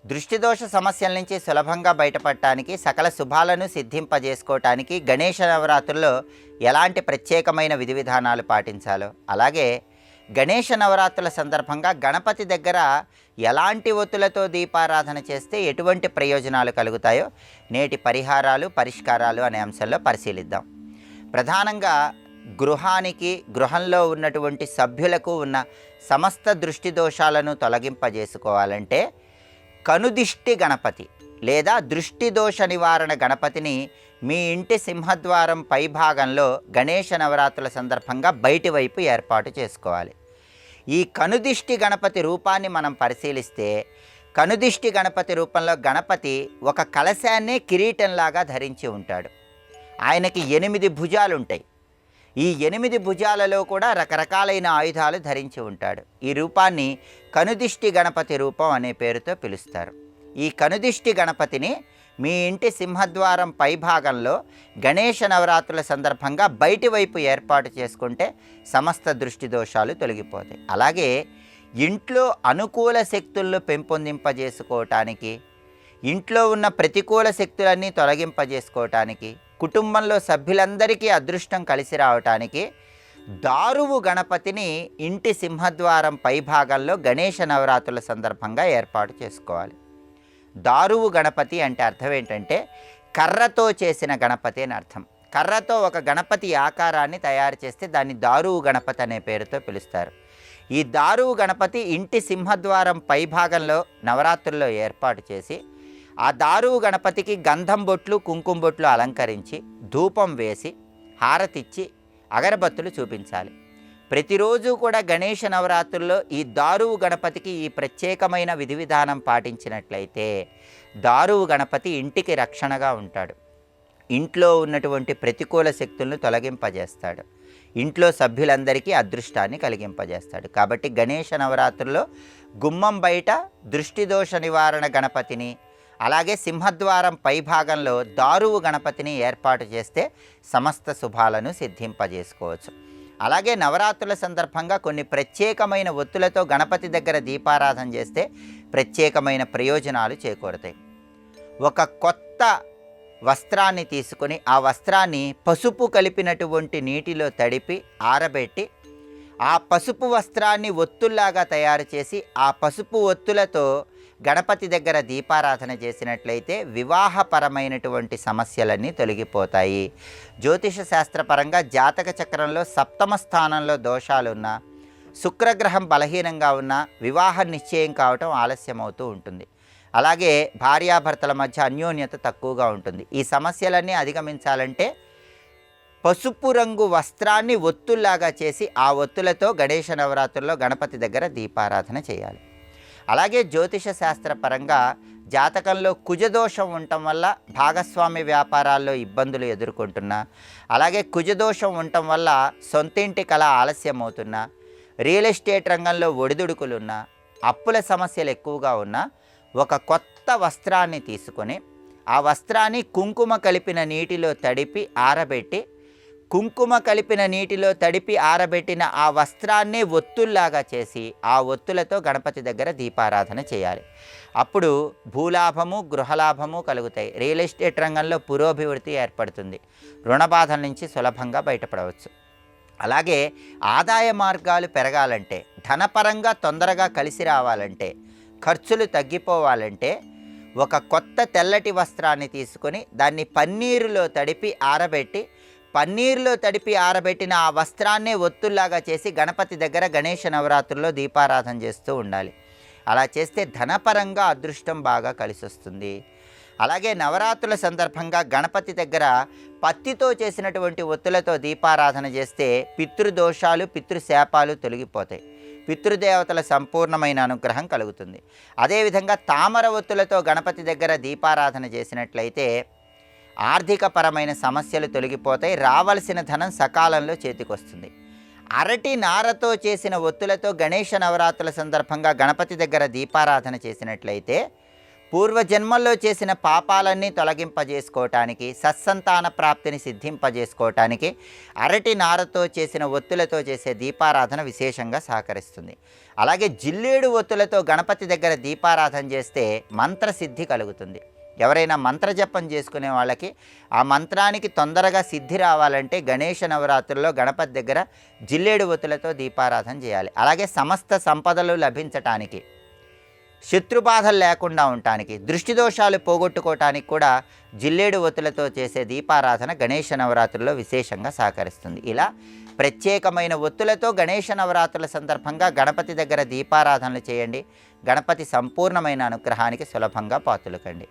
దృష్టిదోష సమస్యల నుంచి సులభంగా బయటపడటానికి, సకల శుభాలను సిద్ధింపజేసుకోవటానికి గణేష నవరాత్రుల్లో ఎలాంటి ప్రత్యేకమైన విధి విధానాలు పాటించాలో, అలాగే గణేష నవరాత్రుల సందర్భంగా గణపతి దగ్గర ఎలాంటి ఒత్తులతో దీపారాధన చేస్తే ఎటువంటి ప్రయోజనాలు కలుగుతాయో నేటి పరిహారాలు, పరిష్కారాలు అనే అంశంలో పరిశీలిద్దాం. ప్రధానంగా గృహంలో ఉన్నటువంటి సభ్యులకు ఉన్న సమస్త దృష్టి దోషాలను తొలగింపజేసుకోవాలంటే కనుదిష్టి గణపతి లేదా దృష్టి దోష నివారణ గణపతిని మీ ఇంటి సింహద్వారం పైభాగంలో గణేష నవరాత్రుల సందర్భంగా బయటి వైపు ఏర్పాటు చేసుకోవాలి. ఈ కనుదిష్టి గణపతి రూపాన్ని మనం పరిశీలిస్తే, కనుదిష్టి గణపతి రూపంలో గణపతి ఒక కలశాన్నే కిరీటంలాగా ధరించి ఉంటాడు. ఆయనకి 8 భుజాలు ఉంటాయి. ఈ 8 భుజాలలో కూడా రకరకాలైన ఆయుధాలు ధరించి ఉంటాడు. ఈ రూపాన్ని కనుదిష్టి గణపతి రూపం అనే పేరుతో పిలుస్తారు. ఈ కనుదిష్టి గణపతిని మీ ఇంటి సింహద్వారం పైభాగంలో గణేష నవరాత్రుల సందర్భంగా బయటి వైపు ఏర్పాటు చేసుకుంటే సమస్త దృష్టి దోషాలు తొలగిపోతాయి. అలాగే ఇంట్లో అనుకూల శక్తులను పెంపొందింపజేసుకోవటానికి, ఇంట్లో ఉన్న ప్రతికూల శక్తులన్నీ తొలగింపజేసుకోవటానికి, కుటుంబంలో సభ్యులందరికీ అదృష్టం కలిసి రావటానికి దారువు గణపతిని ఇంటి సింహద్వారం పైభాగంలో గణేష నవరాత్రుల సందర్భంగా ఏర్పాటు చేసుకోవాలి. దారువు గణపతి అంటే అర్థం ఏంటంటే కర్రతో చేసిన గణపతి అని అర్థం. కర్రతో ఒక గణపతి ఆకారాన్ని తయారు చేస్తే దాన్ని దారువు గణపతి అనే పేరుతో పిలుస్తారు. ఈ దారువు గణపతి ఇంటి సింహద్వారం పైభాగంలో నవరాత్రుల్లో ఏర్పాటు చేసి ఆ దారువు గణపతికి గంధం బొట్లు, కుంకుమ బొట్లు అలంకరించి, ధూపం వేసి, హారతిచ్చి, అగరబత్తులు చూపించాలి. ప్రతిరోజు కూడా గణేష నవరాత్రుల్లో ఈ దారువు గణపతికి ఈ ప్రత్యేకమైన విధి విధానం పాటించినట్లయితే దారువు గణపతి ఇంటికి రక్షణగా ఉంటాడు. ఇంట్లో ఉన్నటువంటి ప్రతికూల శక్తులను తొలగింపజేస్తాడు. ఇంట్లో సభ్యులందరికీ అదృష్టాన్ని కలిగింపజేస్తాడు. కాబట్టి గణేష నవరాత్రుల్లో గుమ్మం బయట దృష్టిదోష నివారణ గణపతిని, అలాగే సింహద్వారం పైభాగంలో దారువు గణపతిని ఏర్పాటు చేస్తే సమస్త శుభాలను సిద్ధింపజేసుకోవచ్చు. అలాగే నవరాత్రుల సందర్భంగా కొన్ని ప్రత్యేకమైన ఒత్తులతో గణపతి దగ్గర దీపారాధన చేస్తే ప్రత్యేకమైన ప్రయోజనాలు చేకూరుతాయి. ఒక కొత్త వస్త్రాన్ని తీసుకొని ఆ వస్త్రాన్ని పసుపు కలిపినటువంటి నీటిలో తడిపి ఆరబెట్టి, ఆ పసుపు వస్త్రాన్ని ఒత్తుల్లాగా తయారు చేసి ఆ పసుపు ఒత్తులతో గణపతి దగ్గర దీపారాధన చేసినట్లయితే వివాహపరమైనటువంటి సమస్యలన్నీ తొలగిపోతాయి. జ్యోతిష శాస్త్రపరంగా జాతక చక్రంలో 7వ స్థానంలో దోషాలున్నా, శుక్రగ్రహం బలహీనంగా ఉన్నా వివాహం నిశ్చయం కావటం ఆలస్యం అవుతూ ఉంటుంది. అలాగే భార్యాభర్తల మధ్య అన్యోన్యత తక్కువగా ఉంటుంది. ఈ సమస్యలన్నీ అధిగమించాలంటే పసుపు రంగు వస్త్రాన్ని ఒత్తుల్లాగా చేసి ఆ ఒత్తులతో గణేష నవరాత్రుల్లో గణపతి దగ్గర దీపారాధన చేయాలి. అలాగే జ్యోతిష శాస్త్రపరంగా జాతకంలో కుజదోషం ఉండటం వల్ల భాగస్వామి వ్యాపారాల్లో ఇబ్బందులు ఎదుర్కొంటున్నా, అలాగే కుజదోషం ఉండటం వల్ల సొంతింటి కళ ఆలస్యం అవుతున్నా, రియల్ ఎస్టేట్ రంగంలో ఒడిదుడుకులున్నా, అప్పుల సమస్యలు ఎక్కువగా ఉన్నా ఒక కొత్త వస్త్రాన్ని తీసుకొని ఆ వస్త్రాన్ని కుంకుమ కలిపిన నీటిలో తడిపి ఆరబెట్టి, కుంకుమ కలిపిన నీటిలో తడిపి ఆరబెట్టిన ఆ వస్త్రాన్నే ఒత్తుల్లాగా చేసి ఆ ఒత్తులతో గణపతి దగ్గర దీపారాధన చేయాలి. అప్పుడు భూలాభము, గృహలాభము కలుగుతాయి. రియల్ ఎస్టేట్ రంగంలో పురోభివృద్ధి ఏర్పడుతుంది. రుణ బాధల నుంచి సులభంగా బయటపడవచ్చు. అలాగే ఆదాయ మార్గాలు పెరగాలంటే, ధనపరంగా తొందరగా కలిసి రావాలంటే, ఖర్చులు తగ్గిపోవాలంటే ఒక కొత్త తెల్లటి వస్త్రాన్ని తీసుకొని దాన్ని పన్నీరులో తడిపి ఆరబెట్టి, పన్నీరులో తడిపి ఆరబెట్టిన ఆ వస్త్రాన్నే ఒత్తుల్లాగా చేసి గణపతి దగ్గర గణేష నవరాత్రుల్లో దీపారాధన చేస్తూ ఉండాలి. అలా చేస్తే ధనపరంగా అదృష్టం బాగా కలిసి వస్తుంది. అలాగే నవరాత్రుల సందర్భంగా గణపతి దగ్గర పత్తితో చేసినటువంటి ఒత్తులతో దీపారాధన చేస్తే పితృదోషాలు, పితృశాపాలు తొలగిపోతాయి. పితృదేవతల సంపూర్ణమైన అనుగ్రహం కలుగుతుంది. అదేవిధంగా తామర ఒత్తులతో గణపతి దగ్గర దీపారాధన చేసినట్లయితే ఆర్థికపరమైన సమస్యలు తొలగిపోతాయి. రావలసిన ధనం సకాలంలో చేతికొస్తుంది. అరటి నారతో చేసిన ఒత్తులతో గణేష నవరాత్రుల సందర్భంగా గణపతి దగ్గర దీపారాధన చేసినట్లయితే పూర్వజన్మల్లో చేసిన పాపాలన్నీ తొలగింపజేసుకోవటానికి, సత్సంతాన ప్రాప్తిని సిద్ధింపజేసుకోవటానికి అరటి నారతో చేసిన ఒత్తులతో చేసే దీపారాధన విశేషంగా సహకరిస్తుంది. అలాగే జిల్లేడు ఒత్తులతో గణపతి దగ్గర దీపారాధన చేస్తే మంత్రసిద్ధి కలుగుతుంది. ఎవరైనా మంత్రజపం చేసుకునే వాళ్ళకి ఆ మంత్రానికి తొందరగా సిద్ధి రావాలంటే గణేష నవరాత్రుల్లో గణపతి దగ్గర జిల్లేడు ఒత్తులతో దీపారాధన చేయాలి. అలాగే సమస్త సంపదలు లభించటానికి, శత్రుబాధలు లేకుండా ఉండటానికి, దృష్టి దోషాలు పోగొట్టుకోవటానికి కూడా జిల్లేడు ఒత్తులతో చేసే దీపారాధన గణేష నవరాత్రుల్లో విశేషంగా సహకరిస్తుంది. ఇలా ప్రత్యేకమైన ఒత్తులతో గణేష నవరాత్రుల సందర్భంగా గణపతి దగ్గర దీపారాధనలు చేయండి. గణపతి సంపూర్ణమైన అనుగ్రహానికి సులభంగా పాత్రులు కండి.